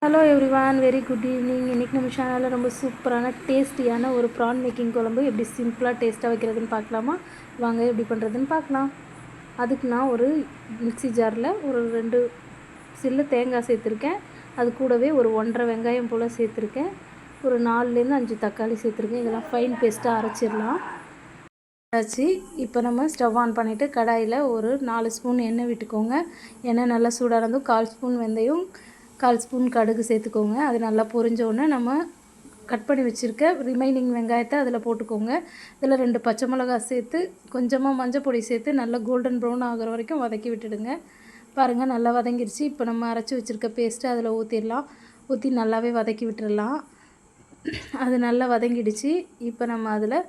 Hello everyone, very good evening. இன்றைக்கி நம்ம சேனலில் ரொம்ப சூப்பரான டேஸ்டியான ஒரு ப்ரான் மேக்கிங் குழம்பு எப்படி சிம்பிளாக டேஸ்ட்டாக வைக்கிறதுன்னு பார்க்கலாமா? வாங்க எப்படி பண்ணுறதுன்னு பார்க்கலாம். அதுக்கு நான் ஒரு மிக்ஸி ஜாரில் ஒரு 2 சில்லு தேங்காய் சேர்த்துருக்கேன். அது கூடவே ஒரு 1.5 வெங்காயம் போல் சேர்த்துருக்கேன். ஒரு 4லேருந்து 5 தக்காளி சேர்த்துருக்கேன். இதெல்லாம் ஃபைன் பேஸ்ட்டாக அரைச்சிடலாம். ஆச்சு. இப்போ நம்ம ஸ்டவ் ஆன் பண்ணிவிட்டு கடாயில் ஒரு 4 ஸ்பூன் எண்ணெய் விட்டுக்கோங்க. எண்ணெய் நல்லா சூடாக இருந்தும் 1/4 ஸ்பூன் வெந்தயம், 1/4 ஸ்பூன் கடுகு சேர்த்துக்கோங்க. அது நல்லா பொரிஞ்ச உடனே நம்ம கட் பண்ணி வச்சுருக்க ரிமைனிங் வெங்காயத்தை அதில் போட்டுக்கோங்க. இதில் 2 பச்சை மிளகாய் சேர்த்து கொஞ்சமாக மஞ்சள் பொடி சேர்த்து நல்லா கோல்டன் ப்ரௌன் ஆகிற வரைக்கும் வதக்கி விட்டுடுங்க. பாருங்கள், நல்லா வதங்கிடுச்சு. இப்போ நம்ம அரைச்சி வச்சுருக்க பேஸ்ட்டு அதில் ஊற்றிடலாம். ஊற்றி நல்லாவே வதக்கி விட்டுடலாம். அது நல்லா வதங்கிடுச்சு. இப்போ நம்ம அதில்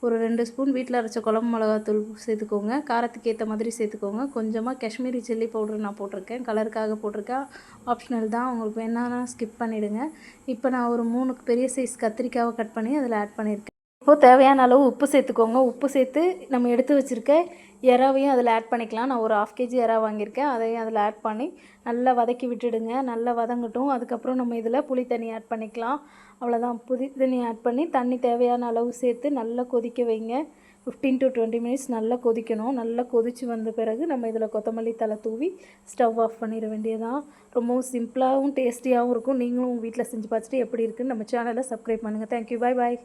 ஒரு 2 ஸ்பூன் வீட்டில் அரைச்ச குழம்பு மிளகாத்தூள் சேர்த்துக்கோங்க. காரத்துக்கு ஏற்ற மாதிரி சேர்த்துக்கோங்க. கொஞ்சமாக காஷ்மீரி சில்லி பவுடர் நான் போட்டிருக்கேன், கலருக்காக போட்டிருக்கேன். ஆப்ஷனல் தான், உங்களுக்கு வேணான்னா ஸ்கிப் பண்ணிவிடுங்க. இப்போ நான் ஒரு 3 பெரிய சைஸ் கத்திரிக்காவை கட் பண்ணி அதில் ஆட் பண்ணியிருக்கேன். இப்போது தேவையான அளவு உப்பு சேர்த்துக்கோங்க. உப்பு சேர்த்து நம்ம எடுத்து வச்சுருக்க எறாவையும் அதில் ஆட் பண்ணிக்கலாம். நான் ஒரு 1/2 kg எறா வாங்கியிருக்கேன். அதையும் அதில் ஆட் பண்ணி நல்லா வதக்கி விட்டுடுங்க. நல்லா வதங்கட்டும். அதுக்கப்புறம் நம்ம இதில் புளி தண்ணி ஆட் பண்ணிக்கலாம். அவ்வளோதான். புளி தண்ணி ஆட் பண்ணி தண்ணி தேவையான அளவு சேர்த்து நல்லா கொதிக்க வைங்க. 15 to 20 மினிட்ஸ் நல்லா கொதிக்கணும். நல்லா கொதித்து வந்த பிறகு நம்ம இதில் கொத்தமல்லி தழை தூவி ஸ்டவ் ஆஃப் பண்ணிட வேண்டியதான். ரொம்பவும் சிம்பிளாகவும் டேஸ்டியாகவும் இருக்கும். நீங்களும் உங்கள் வீட்டில் செஞ்சு பார்த்துட்டு எப்படி இருக்குன்னு நம்ம சேனலை சப்ஸ்கிரைப் பண்ணுங்கள். தேங்க்யூ, பாய் பாய்.